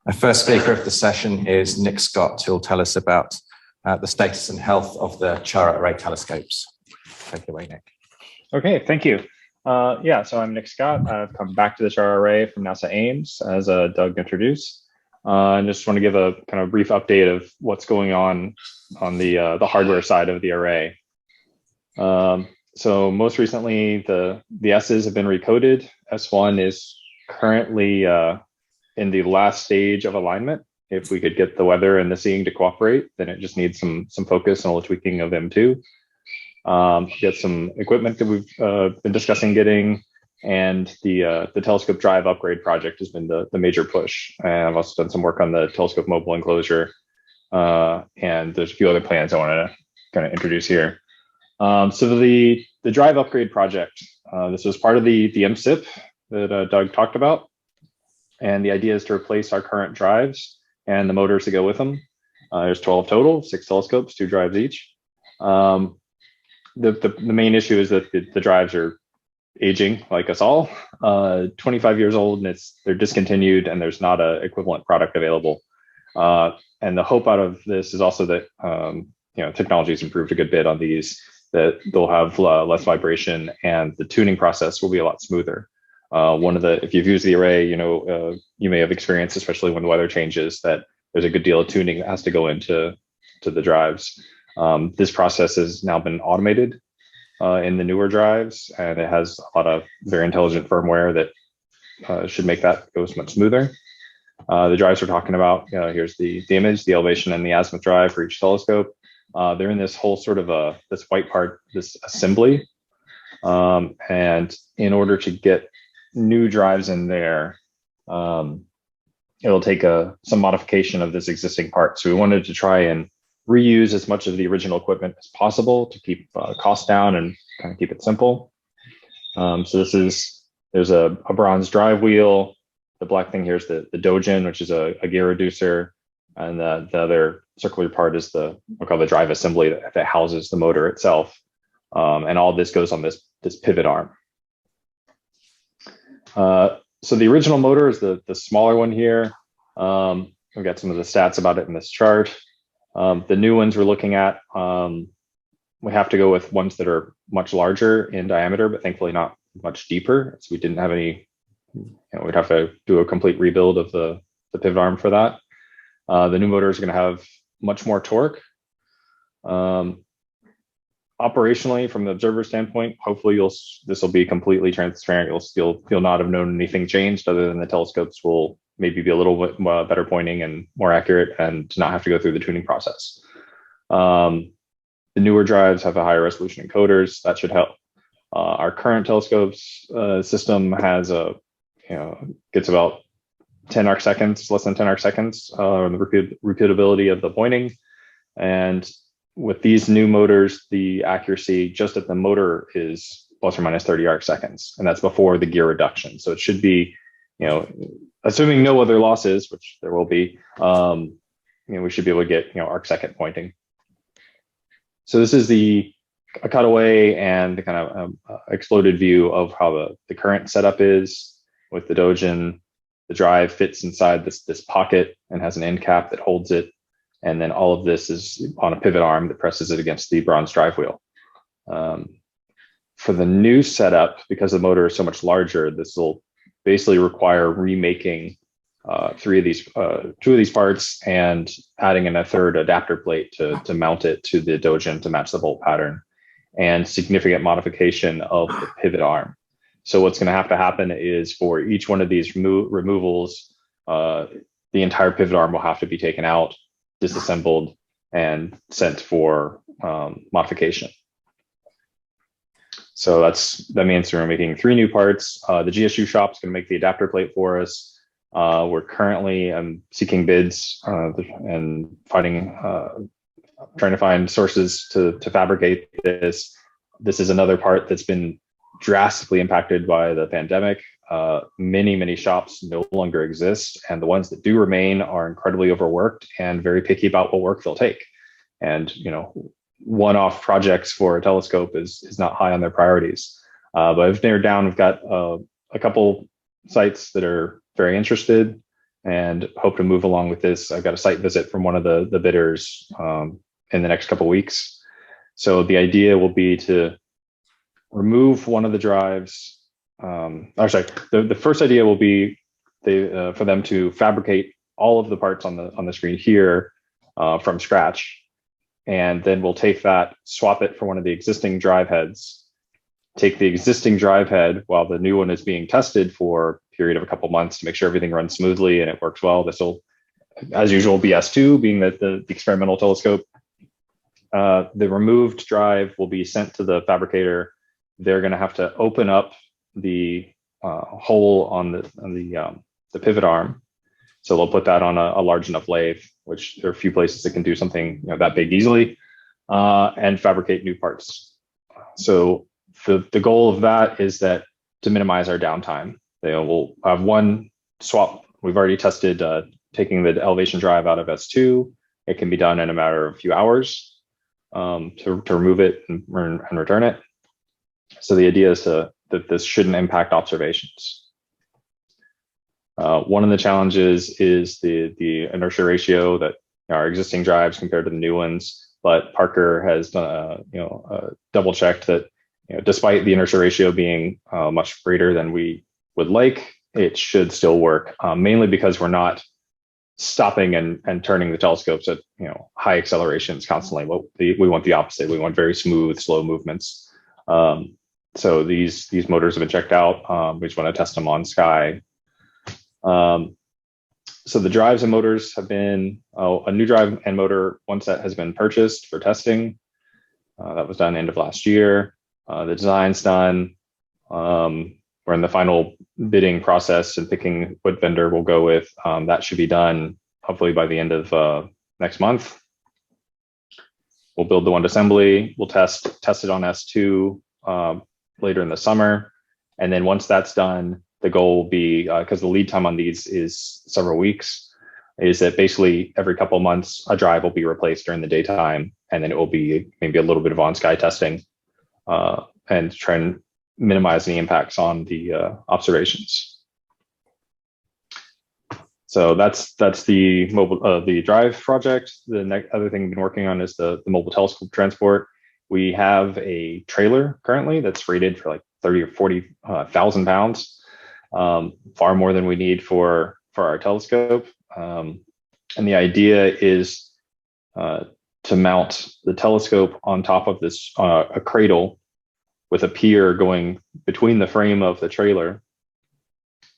Our first speaker of the session is Nic Scott, who will tell us about the status and health of the CHARA Array telescopes. Take it away, Nic. Okay, thank you. So I'm Nic Scott. I've come back to the CHARA Array from NASA Ames, as Doug introduced. I just want to give a kind of brief update of what's going on the hardware side of the array. So most recently, the S's have been recoded. S1 is currently in the last stage of alignment. If we could get the weather and the seeing to cooperate, then it just needs some focus and a little tweaking of M2. Get some equipment that we've been discussing getting, and the telescope drive upgrade project has been the major push. And I've also done some work on the telescope mobile enclosure, and there's a few other plans I want to kind of introduce here. So the drive upgrade project, this was part of the MSIP that Doug talked about. And the idea is to replace our current drives and the motors that go with them. There's 12 total, 6 telescopes, 2 drives each. The main issue is that the drives are aging, like us all, 25 years old, and they're discontinued, and there's not an equivalent product available. And the hope out of this is also that technology has improved a good bit on these, that they'll have less vibration, and the tuning process will be a lot smoother. If you've used the array, you may have experienced, especially when the weather changes, that there's a good deal of tuning that has to go into the drives. This process has now been automated in the newer drives, and it has a lot of very intelligent firmware that should make that go much smoother. The drives we're talking about, here's the image, the elevation and the azimuth drive for each telescope. They're in this whole sort of this white part, this assembly. And in order to get new drives in there, it'll take some modification of this existing part. So we wanted to try and reuse as much of the original equipment as possible to keep costs down and kind of keep it simple. So there's a bronze drive wheel. The black thing here is the Dogen, which is a gear reducer. And the other circular part is we'll call the drive assembly that houses the motor itself. And all this goes on this pivot arm. So the original motor is the smaller one here. We've got some of the stats about it in this chart. The new ones we're looking at, we have to go with ones that are much larger in diameter, but thankfully not much deeper. So we didn't have any, we'd have to do a complete rebuild of the pivot arm for that. The new motor is going to have much more torque. Operationally, from the observer standpoint, hopefully this will be completely transparent. You'll not have known anything changed, other than the telescopes will maybe be a little bit better pointing and more accurate, and not have to go through the tuning process. The newer drives have a higher resolution encoders. That should help. Our current telescopes system has gets about 10 arc seconds, less than 10 arc seconds on the repeatability of the pointing. And with these new motors, the accuracy just at the motor is plus or minus 30 arc seconds, and that's before the gear reduction. So it should be, assuming no other losses, which there will be, we should be able to get arc second pointing. So this is a cutaway and the kind of exploded view of how the current setup is with the Dogen. The drive fits inside this pocket and has an end cap that holds it. And then all of this is on a pivot arm that presses it against the bronze drive wheel. For the new setup, because the motor is so much larger, this will basically require remaking 2 of these parts and adding in a third adapter plate to mount it to the Dogen to match the bolt pattern, and significant modification of the pivot arm. So what's going to have to happen is, for each one of these removals, the entire pivot arm will have to be taken out, disassembled, and sent for modification. So that means we're making 3 new parts. The GSU shop is going to make the adapter plate for us. We're currently seeking bids and trying to find sources to fabricate this. This is another part that's been drastically impacted by the pandemic. Many shops no longer exist, and the ones that do remain are incredibly overworked and very picky about what work they'll take. And one-off projects for a telescope is not high on their priorities. But I've narrowed down. We've got a couple sites that are very interested. and hope to move along with this. I've got a site visit from one of the bidders in the next couple of weeks. So the idea will be to remove one of the drives. The first idea will be for them to fabricate all of the parts on the screen here from scratch, and then we'll take that, swap it for one of the existing drive heads, take the existing drive head while the new one is being tested for a period of a couple months to make sure everything runs smoothly and it works well. This will, as usual, be S2, being that the experimental telescope. The removed drive will be sent to the fabricator. They're going to have to open up the hole on the pivot arm. So they'll put that on a large enough lathe, which there are a few places that can do something that big easily, and fabricate new parts. So the goal of that is that to minimize our downtime. We'll have one swap. We've already tested taking the elevation drive out of S2. It can be done in a matter of a few hours to remove it and return it. So the idea is that this shouldn't impact observations. One of the challenges is the inertia ratio that our existing drives compared to the new ones. But Parker has done double checked that despite the inertia ratio being much greater than we would like, it should still work. Mainly because we're not stopping and turning the telescopes at high accelerations constantly. We want the opposite. We want very smooth, slow movements. So these motors have been checked out. We just want to test them on Sky. So the drives and motors have been a new drive and motor. One set has been purchased for testing. That was done end of last year. The design's done. We're in the final bidding process and picking what vendor we'll go with. That should be done hopefully by the end of next month. We'll build the one assembly. We'll test it on S2 later in the summer. And then once that's done, the goal will be, because the lead time on these is several weeks, is that basically every couple of months, a drive will be replaced during the daytime, and then it will be maybe a little bit of on-sky testing and try and minimize any impacts on the observations. So that's the mobile the drive project. The next other thing we've been working on is the mobile telescope transport. We have a trailer currently that's rated for like 30 or 40,000 pounds. Far more than we need for our telescope. And the idea is to mount the telescope on top of this a cradle with a pier going between the frame of the trailer,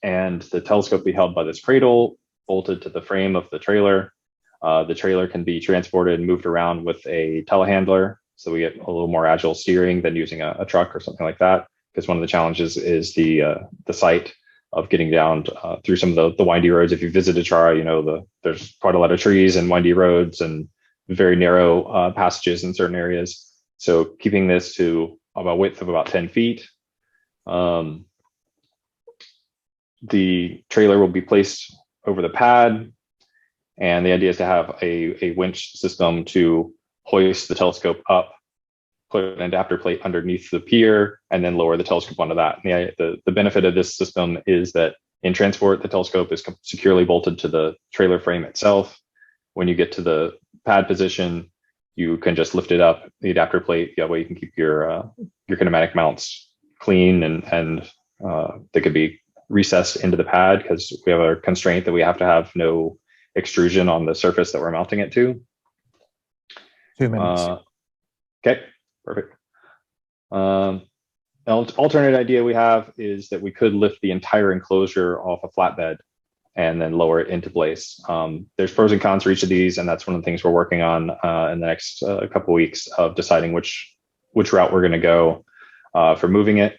and the telescope be held by this cradle bolted to the frame of the trailer. The trailer can be transported and moved around with a telehandler, so we get a little more agile steering than using a truck or something like that, because one of the challenges is the site of getting down through some of the windy roads. If you visited CHARA, there's quite a lot of trees and windy roads and very narrow passages in certain areas. So keeping this to about width of about 10 feet. The trailer will be placed over the pad, and the idea is to have a winch system to hoist the telescope up, put an adapter plate underneath the pier, and then lower the telescope onto that. And the benefit of this system is that in transport, the telescope is securely bolted to the trailer frame itself. When you get to the pad position, you can just lift it up, the adapter plate. That way you can keep your kinematic mounts clean, and they could be recessed into the pad, because we have a constraint that we have to have no extrusion on the surface that we're mounting it to. 2 minutes. Okay, perfect. An alternate idea we have is that we could lift the entire enclosure off a flatbed and then lower it into place. There's pros and cons for each of these, and that's one of the things we're working on in the next couple of weeks, of deciding which route we're going to go for moving it.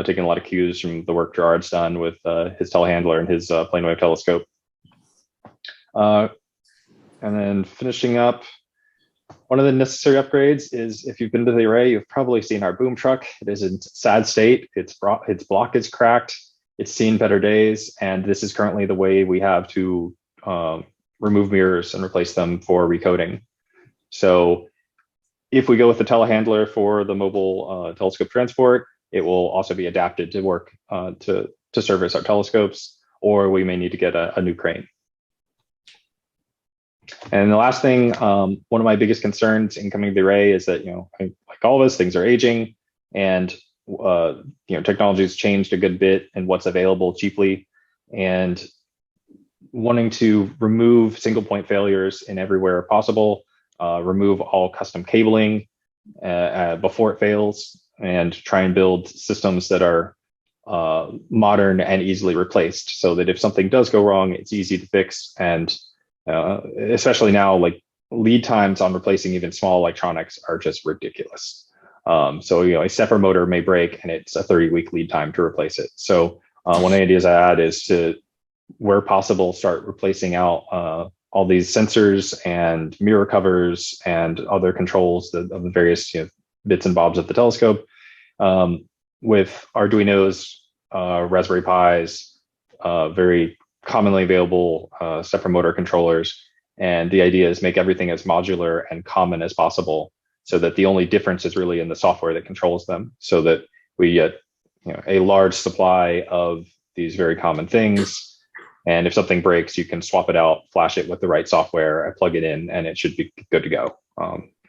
Taking a lot of cues from the work Gerard's done with his telehandler and his plane wave telescope. And then finishing up, one of the necessary upgrades is, if you've been to the array, you've probably seen our boom truck. It is in sad state. Its block is cracked. It's seen better days, and this is currently the way we have to remove mirrors and replace them for recoding. So if we go with the telehandler for the mobile telescope transport, it will also be adapted to work to service our telescopes, or we may need to get a new crane. And the last thing, one of my biggest concerns in coming to the array is that, like all of us, things are aging, and technology has changed a good bit and what's available cheaply, and wanting to remove single point failures in everywhere possible, remove all custom cabling before it fails, and try and build systems that are modern and easily replaced, so that if something does go wrong, it's easy to fix. And especially now, like lead times on replacing even small electronics are just ridiculous. So a stepper motor may break and it's a 30-week lead time to replace it. So one of the ideas I had is to, where possible, start replacing out all these sensors and mirror covers and other controls of the various bits and bobs of the telescope with Arduinos, Raspberry Pis, very commonly available stepper motor controllers. And the idea is make everything as modular and common as possible, so that the only difference is really in the software that controls them, so that we get a large supply of these very common things. And if something breaks, you can swap it out, flash it with the right software, and plug it in, and it should be good to go.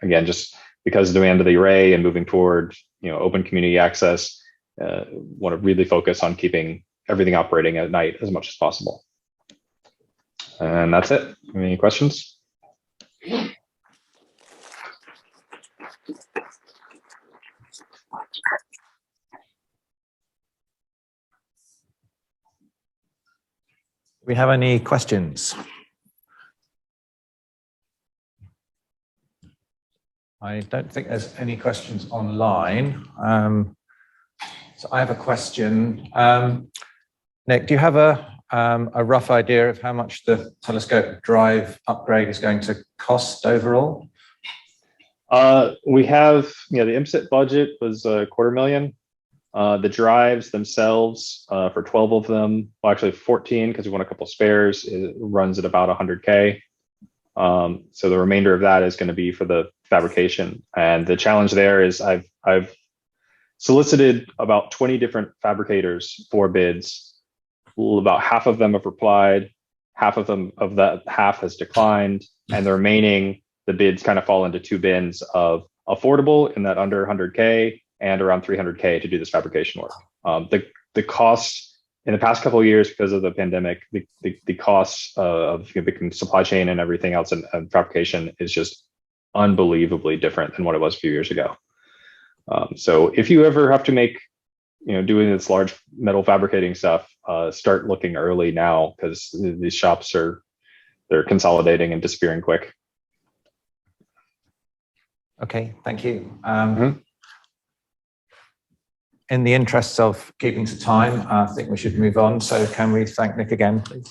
Again, just because of the demand of the array and moving toward open community access, want to really focus on keeping everything operating at night as much as possible. And that's it. Any questions? Do we have any questions? I don't think there's any questions online. So I have a question. Nick, do you have a rough idea of how much the telescope drive upgrade is going to cost overall? We have, the IMSIT budget was $250,000. The drives themselves, for 12 of them, well, actually 14, because we want a couple spares, it runs at about $100K. So the remainder of that is going to be for the fabrication. And the challenge there is I've solicited about 20 different fabricators for bids. About half of them have replied, half has declined, and the remaining, the bids kind of fall into two bins of affordable in that under 100K and around 300K to do this fabrication work. The costs in the past couple of years, because of the pandemic, the costs of supply chain and everything else and fabrication is just unbelievably different than what it was a few years ago. So if you ever have to make, doing this large metal fabricating stuff, start looking early now, because these shops they're consolidating and disappearing quick. Okay, thank you. In the interests of keeping to time, I think we should move on. So can we thank Nick again, please?